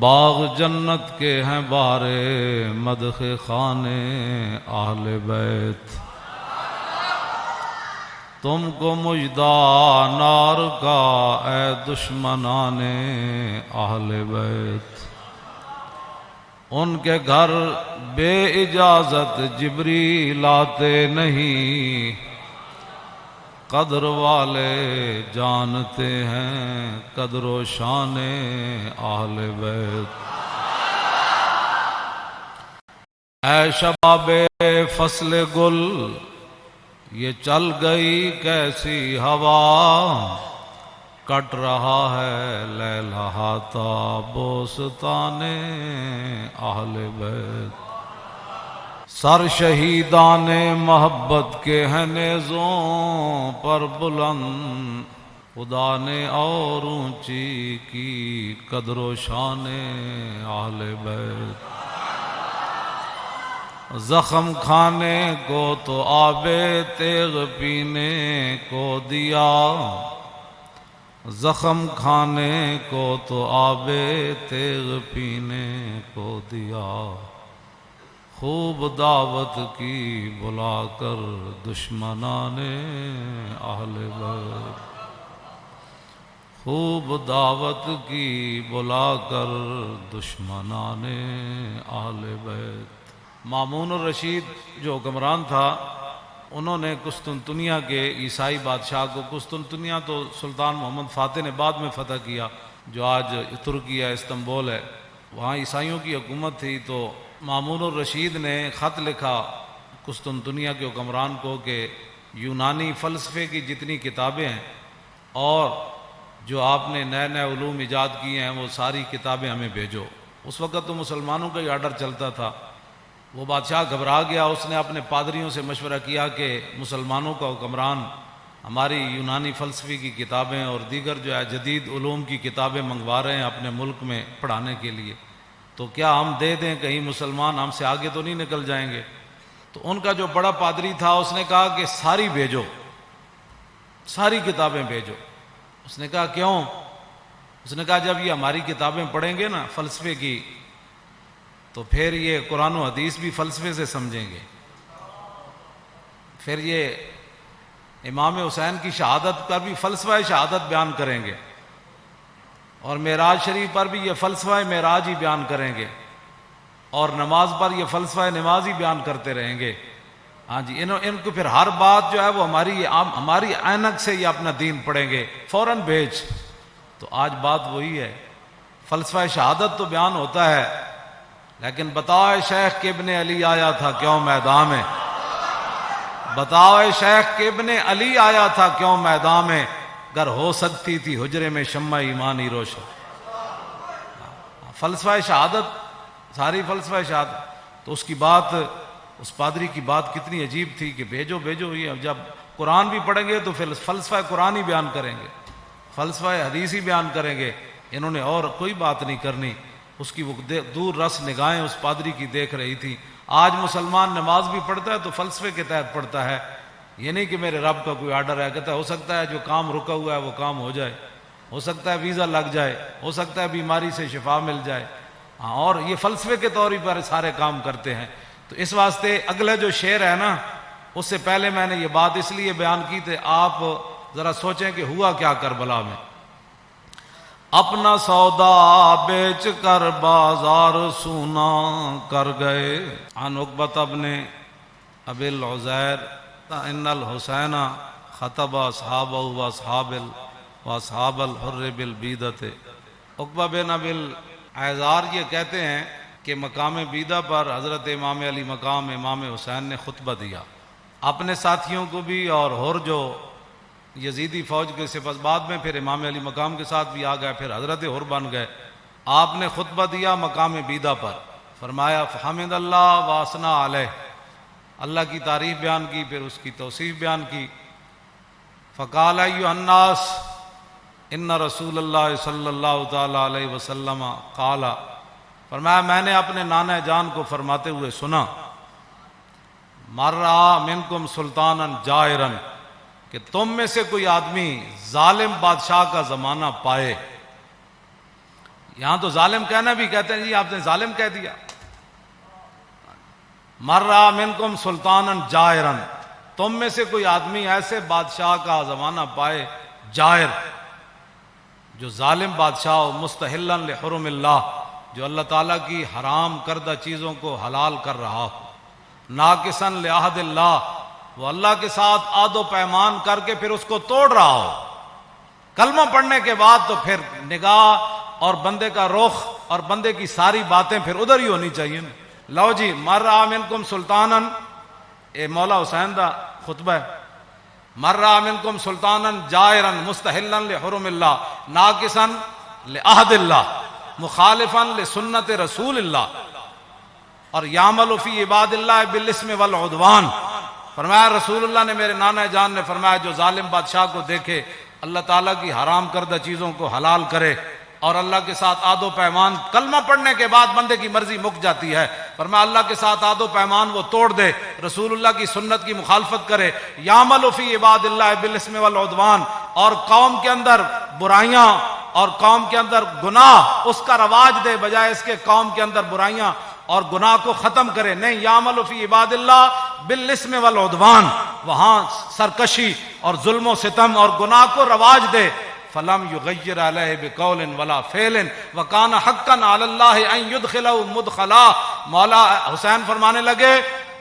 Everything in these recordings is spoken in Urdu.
باغ جنت کے ہیں بارے مدح خانے اہل بیت، تم کو مژدہ نار کا اے دشمنان اہل بیت۔ ان کے گھر بے اجازت جبریل آتے نہیں، قدر والے جانتے ہیں قدر و شان اہل بیت۔ اے شباب فصل گل، یہ چل گئی کیسی ہوا، کٹ رہا ہے لیلہاتا بوستان اہل بیت۔ سر شہیدان محبت کے ہیں نیزوں پر بلند، خدا نے اور اونچی کی قدر و شان اہل بیت۔ زخم کھانے کو تو آب تیغ پینے کو دیا، زخم کھانے کو تو آب تیغ پینے کو دیا، خوب دعوت کی بلا کر دشمنان اہل بیت، خوب دعوت کی بلا کر دشمنان اہل بیت۔ مامون الرشید جو حکمران تھا، انہوں نے قسطنطنیہ کے عیسائی بادشاہ کو، قسطنطنیہ تو سلطان محمد فاتح نے بعد میں فتح کیا، جو آج ترکی ہے، استنبول ہے، وہاں عیسائیوں کی حکومت تھی۔ تو مامون الرشید نے خط لکھا قسطنطنیہ کے حکمران کو کہ یونانی فلسفے کی جتنی کتابیں ہیں اور جو آپ نے نئے نئے علوم ایجاد کیے ہیں وہ ساری کتابیں ہمیں بھیجو۔ اس وقت تو مسلمانوں کا ہی آرڈر چلتا تھا۔ وہ بادشاہ گھبرا گیا، اس نے اپنے پادریوں سے مشورہ کیا کہ مسلمانوں کا حکمران ہماری یونانی فلسفے کی کتابیں اور دیگر جو ہے جدید علوم کی کتابیں منگوا رہے ہیں اپنے ملک میں پڑھانے کے لیے، تو کیا ہم دے دیں؟ کہیں مسلمان ہم سے آگے تو نہیں نکل جائیں گے؟ تو ان کا جو بڑا پادری تھا اس نے کہا کہ ساری بھیجو، ساری کتابیں بھیجو۔ اس نے کہا کیوں؟ اس نے کہا جب یہ ہماری کتابیں پڑھیں گے نا فلسفے کی، تو پھر یہ قرآن و حدیث بھی فلسفے سے سمجھیں گے، پھر یہ امام حسین کی شہادت پر بھی فلسفہ شہادت بیان کریں گے، اور معراج شریف پر بھی یہ فلسفہ معراج ہی بیان کریں گے، اور نماز پر یہ فلسفہ نماز ہی بیان کرتے رہیں گے۔ ہاں جی، ان کو پھر ہر بات جو ہے وہ ہماری عینک سے یہ اپنا دین پڑھیں گے، فوراً بھیج۔ تو آج بات وہی ہے، فلسفہ شہادت تو بیان ہوتا ہے، لیکن بتاؤ شیخ کہ ابن علی آیا تھا کیوں میدان میں، بتاؤ شیخ کہ ابن علی آیا تھا کیوں میدان میں، گر ہو سکتی تھی حجرے میں شمع ایمانی روشن۔ فلسفہ شہادت، ساری فلسفہ شہادت۔ تو اس کی بات، اس پادری کی بات کتنی عجیب تھی کہ بھیجو بھیجو، یہ جب قرآن بھی پڑھیں گے تو پھر فلسفہ قرآن ہی بیان کریں گے، فلسفہ حدیث ہی بیان کریں گے، انہوں نے اور کوئی بات نہیں کرنی۔ اس کی وہ دور رس نگاہیں اس پادری کی دیکھ رہی تھی۔ آج مسلمان نماز بھی پڑھتا ہے تو فلسفے کے تحت پڑھتا ہے، یہ نہیں کہ میرے رب کا کوئی آرڈر ہے، کہتا ہے ہو سکتا ہے جو کام رکا ہوا ہے وہ کام ہو جائے، ہو سکتا ہے ویزا لگ جائے، ہو سکتا ہے بیماری سے شفا مل جائے، اور یہ فلسفے کے طور پر سارے کام کرتے ہیں۔ تو اس واسطے اگلا جو شعر ہے نا، اس سے پہلے میں نے یہ بات اس لیے بیان کی تھی، آپ ذرا سوچیں کہ ہوا کیا کربلا میں۔ اپنا سودا بیچ کر بازار سونا کر گئے، عن عقبۃ بن ابی العزیر ان الحسین خطب اصحابہ واصحاب الحر بالبیدۃ۔ عقبہ بن ابی العزیر یہ کہتے ہیں کہ مقام بیدہ پر حضرت امام علی مقام امام حسین نے خطبہ دیا، اپنے ساتھیوں کو بھی، اور ہر جو یزیدی فوج کے صفت بعد میں پھر امام علی مقام کے ساتھ بھی آ گئے، پھر حضرت حر بن گئے۔ آپ نے خطبہ دیا مقام بیدہ پر، فرمایا فحمد اللہ واسنا علیہ، اللہ کی تعریف بیان کی، پھر اس کی توصیف بیان کی۔ فقال ایھا الناس ان رسول اللہ صلی اللہ تعالی علیہ وسلم قال، فرمایا میں نے اپنے نانا جان کو فرماتے ہوئے سنا، مر رہا منکم سلطانا جائرا، کہ تم میں سے کوئی آدمی ظالم بادشاہ کا زمانہ پائے، یہاں تو ظالم کہنا بھی کہتے ہیں جی آپ نے ظالم کہہ دیا. مرّا منکم سلطانا جائرا، تم میں سے کوئی آدمی ایسے بادشاہ کا زمانہ پائے جائر، جو ظالم بادشاہ ہو، مستحلا لحرم اللہ، جو اللہ تعالیٰ کی حرام کردہ چیزوں کو حلال کر رہا ہو، ناقصا لعہد اللہ، وہ اللہ کے ساتھ عہد و پیمان کر کے پھر اس کو توڑ رہا ہو. کلمہ پڑھنے کے بعد تو پھر نگاہ اور بندے کا رخ اور بندے کی ساری باتیں پھر ادھر ہی ہونی چاہیے نا. لو جی مرّا منکم سلطانا، اے مولا حسین دا خطبہ ہے، مرّا منکم سلطانا جائرا مستحلا لحرم اللہ ناقصا لعہد اللہ مخالفا لسنت رسول اللہ، اور یعمل فی عباد اللہ بالاسم والعدوان. فرمایا رسول اللہ نے، میرے نانا جان نے فرمایا، جو ظالم بادشاہ کو دیکھے اللہ تعالیٰ کی حرام کردہ چیزوں کو حلال کرے اور اللہ کے ساتھ عہد و پیمان، کلمہ پڑھنے کے بعد بندے کی مرضی مک جاتی ہے، فرمایا اللہ کے ساتھ عہد و پیمان وہ توڑ دے، رسول اللہ کی سنت کی مخالفت کرے، یعمل فی عباد اللہ بالاسم والعدوان، اور قوم کے اندر برائیاں اور قوم کے اندر گناہ اس کا رواج دے، بجائے اس کے قوم کے اندر برائیاں اور گناہ کو ختم کرے. نہیں، یعمل فی عباد اللہ بالاسم والعدوان، وہاں سرکشی اور ظلم و ستم اور گناہ کو رواج دے. فلم یغیر علیہ بقول ولا فعل وکان حقا علی اللہ ان یدخلہ مدخلا. مولا حسین فرمانے لگے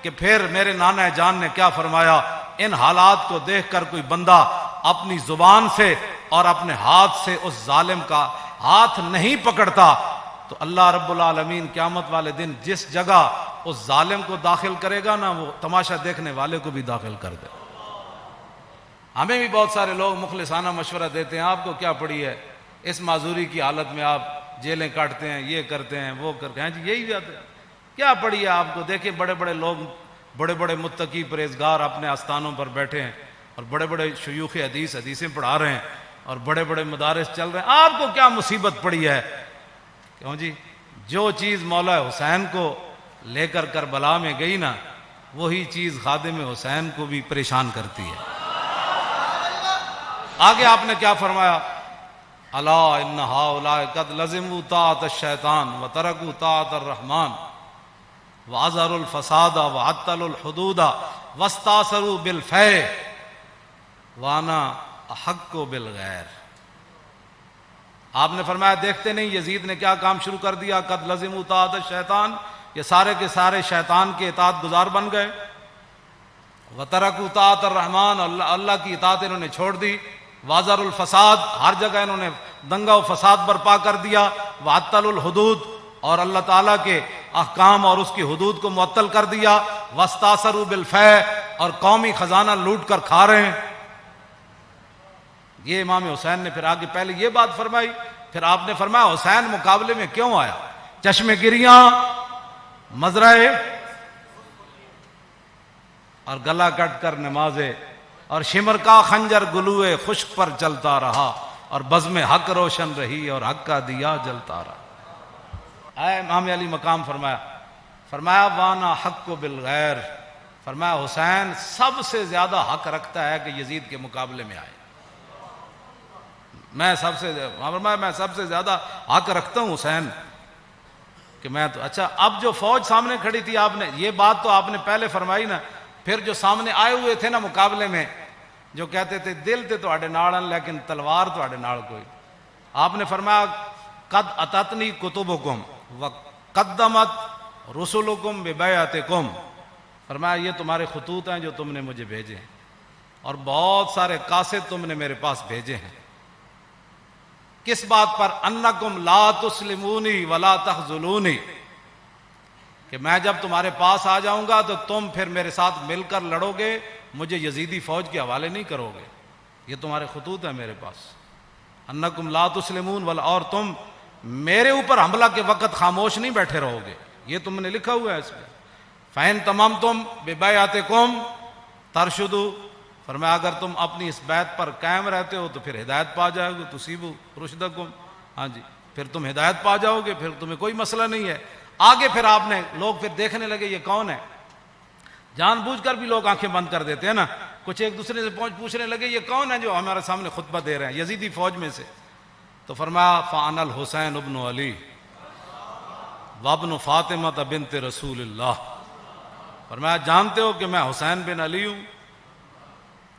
کہ پھر میرے نانا جان نے کیا فرمایا، ان حالات کو دیکھ کر کوئی بندہ اپنی زبان سے اور اپنے ہاتھ سے اس ظالم کا ہاتھ نہیں پکڑتا تو اللہ رب العالمین قیامت والے دن جس جگہ اس ظالم کو داخل کرے گا نا، وہ تماشا دیکھنے والے کو بھی داخل کر دے. ہمیں بھی بہت سارے لوگ مخلصانہ مشورہ دیتے ہیں، آپ کو کیا پڑی ہے، اس معذوری کی حالت میں آپ جیلیں کاٹتے ہیں، یہ کرتے ہیں، وہ کرتے ہیں، جی یہی بات ہے، کیا پڑی ہے آپ کو. دیکھیں بڑے بڑے لوگ، بڑے بڑے متقی پرہیزگار اپنے آستانوں پر بیٹھے ہیں اور بڑے بڑے شیوخ حدیثیں پڑھا رہے ہیں اور بڑے بڑے مدارس چل رہے ہیں، آپ کو کیا مصیبت پڑی ہے. کیوں جی، جو چیز مولا حسین کو لے کر کربلا میں گئی نا، وہی چیز خادم حسین کو بھی پریشان کرتی ہے. آگے آپ نے کیا فرمایا، الا ان ہؤلاء قد لزموا طاعۃ الشیطان وترکوا طاعۃ الرحمن واظہروا الفساد وعطلوا الحدود واستاثروا بالفیء وانا احق بالغیر. آپ نے فرمایا دیکھتے نہیں یزید نے کیا کام شروع کر دیا، قد لزموا طاعۃ الشیطان، یہ سارے کے سارے شیطان کے اطاعت گزار بن گئے، وترکوا طاعۃ الرحمن، اللہ کی اطاعت انہوں نے چھوڑ دی، واظہروا الفساد، ہر جگہ انہوں نے دنگا و فساد برپا کر دیا، وعطلوا الحدود، اور اللہ تعالیٰ کے احکام اور اس کی حدود کو معطل کر دیا، واستاثروا بالفیء، اور قومی خزانہ لوٹ کر کھا رہے ہیں. یہ امام حسین نے پھر آگے پہلے یہ بات فرمائی، پھر آپ نے فرمایا حسین مقابلے میں کیوں آیا، چشم گریاں، مزرعے اور گلا کٹ کر نمازے، اور شمر کا خنجر گلوئے خشک پر چلتا رہا، اور بزم حق روشن رہی اور حق کا دیا جلتا رہا. اے امام علی مقام فرمایا وانا حق بالغیر، فرمایا حسین سب سے زیادہ حق رکھتا ہے کہ یزید کے مقابلے میں آئے. میں سب سے زیادہ حق رکھتا ہوں حسین کہ میں تو. اچھا، اب جو فوج سامنے کھڑی تھی، آپ نے یہ بات تو آپ نے پہلے فرمائی نا، پھر جو سامنے آئے ہوئے تھے نا مقابلے میں، جو کہتے تھے دل تے تواڈے نال لیکن تلوار تواڈے نال کوئی، آپ نے فرمایا قد اتتنی کتبکم وقدمت رسلکم ببیعتکم، فرمایا یہ تمہارے خطوط ہیں جو تم نے مجھے بھیجے ہیں، اور بہت سارے قاصد تم نے میرے پاس بھیجے ہیں. کس بات پر؟ انکم لا تسلمونی ولا تخذلونی، کہ میں جب تمہارے پاس آ جاؤں گا تو تم پھر میرے ساتھ مل کر لڑو گے، مجھے یزیدی فوج کے حوالے نہیں کرو گے. یہ تمہارے خطوط ہیں میرے پاس، انکم لا تسلمون ولا، اور تم میرے اوپر حملہ کے وقت خاموش نہیں بیٹھے رہو گے، یہ تم نے لکھا ہوا ہے اس میں. فَإِن تَمَمْتُمْ بِبَيْعَتِكُمْ تَرْشُدُوا، فرمایا اگر تم اپنی اس بیعت پر قائم رہتے ہو تو پھر ہدایت پا جاؤ گے، تُصِيبُوا رُشْدَكُمْ، ہاں جی، پھر تم ہدایت پا جاؤ گے، پھر تمہیں کوئی مسئلہ نہیں ہے. آگے پھر آپ نے لوگ پھر دیکھنے لگے یہ کون ہے، جان بوجھ کر بھی لوگ آنکھیں بند کر دیتے ہیں نا، کچھ ایک دوسرے سے پوچھنے لگے یہ کون ہے جو ہمارے سامنے خطبہ دے رہے ہیں یزیدی فوج میں سے. تو فرمایا فانا الحسین ابن علی وابن فاطمہ بنت رسول اللہ. فرمایا جانتے ہو کہ میں حسین بن علی ہوں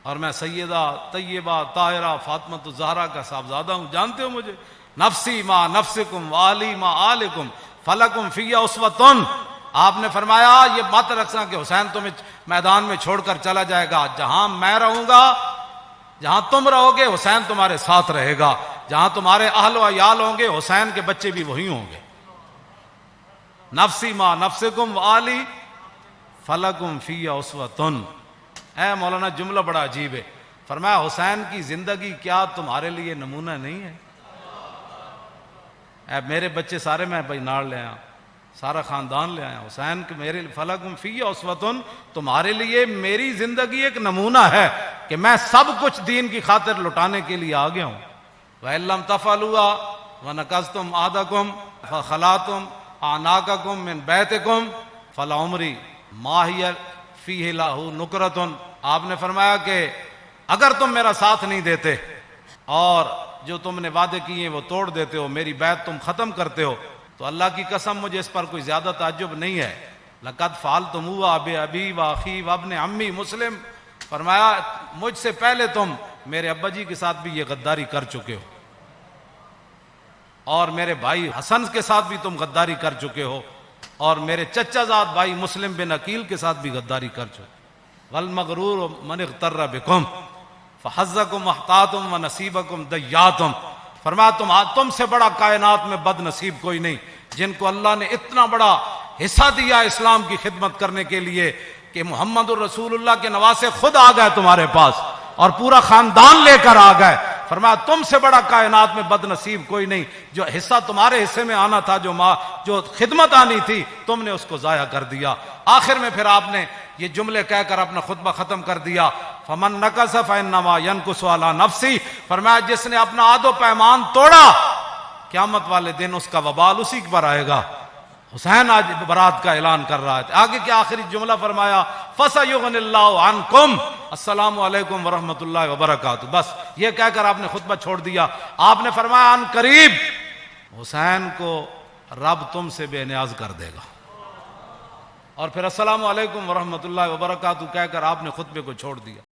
اور میں سیدہ طیبہ طاہرہ فاطمہ الزہرا کا صاحبزادہ ہوں. جانتے ہو مجھے؟ نفسی ما نفسکم والی ما آلکم فلکم فی اسوۃ. آپ نے فرمایا یہ مت رکھنا کہ حسین تمہیں میدان میں چھوڑ کر چلا جائے گا. جہاں میں رہوں گا، جہاں تم رہو گے، حسین تمہارے ساتھ رہے گا. جہاں تمہارے اہل و عیال ہوں گے، حسین کے بچے بھی وہی ہوں گے. نفسی ما نفسکم والی فلکم فی اسوۃ. اے مولانا جملہ بڑا عجیب ہے. فرمایا حسین کی زندگی کیا تمہارے لیے نمونہ نہیں ہے؟ اے میرے بچے سارے میں بھائی ناڑ لے آیا، سارا خاندان لے آیا. حسین کے میرے فلکم فی اسوۃ، تمہارے لیے میری زندگی ایک نمونہ ہے کہ میں سب کچھ دین کی خاطر لٹانے کے لیے آ گیا ہوں. وَإِن لَّمْ تَفْعَلُوا وَنَكَثْتُمْ عَهْدَكُمْ فَخَلَعْتُمْ أَعْنَاقَكُمْ مِنْ بَيْتِكُمْ فَلَعُمْرِي مَا هِيَ فِيهِ لَهُ نُكْرَةٌ. آپ نے فرمایا کہ اگر تم میرا ساتھ نہیں دیتے اور جو تم نے وعدے کیے وہ توڑ دیتے ہو، میری بیعت تم ختم کرتے ہو، تو اللہ کی قسم مجھے اس پر کوئی زیادہ تعجب نہیں ہے. لَقَدْ فَعَلْتُمُوهُ بِأَبِي وَأَخِي وَابْنِ عَمِّي مسلم. فرمایا مجھ سے پہلے تم میرے ابا جی کے ساتھ بھی یہ غداری کر چکے ہو، اور میرے بھائی حسن کے ساتھ بھی تم غداری کر چکے ہو، اور میرے چچا زاد بھائی مسلم بن عقیل کے ساتھ بھی غداری کر چکے. وَالْمَغْرُورُ مَنِ اغْتَرَّ بِكُمْ فَحَظَّكُمْ أَحْطَاطُمْ وَنَصِيبَكُمْ دَيَّاتُمْ. فرمایا تم سے بڑا کائنات میں بد نصیب کوئی نہیں جن کو اللہ نے اتنا بڑا حصہ دیا اسلام کی خدمت کرنے کے لیے کہ محمد الرسول اللہ کے نواسے خود آ گئے تمہارے پاس اور پورا خاندان لے کر آ گئے. فرمایا تم سے بڑا کائنات میں بد نصیب کوئی نہیں. جو حصہ تمہارے حصے میں آنا تھا، جو خدمت آنی تھی، تم نے اس کو ضائع کر دیا. آخر میں پھر آپ نے یہ جملے کہہ کر اپنا خطبہ ختم کر دیا. فمن نقص فانما ينقص على نفسه. فرمایا جس نے اپنا عہد و پیمان توڑا، قیامت والے دن اس کا وبال اسی پر آئے گا. حسین آج برات کا اعلان کر رہا ہے. آگے کیا آخری جملہ فرمایا؟ فَسَيُغْنِ اللَّهُ عَنْكُمْ السلام علیکم ورحمۃ اللہ وبرکاتہ. بس یہ کہہ کر آپ نے خطبہ چھوڑ دیا. آپ نے فرمایا ان قریب حسین کو رب تم سے بے نیاز کر دے گا. اور پھر السلام علیکم ورحمۃ اللہ وبرکاتہ کہہ کر آپ نے خطبے کو چھوڑ دیا.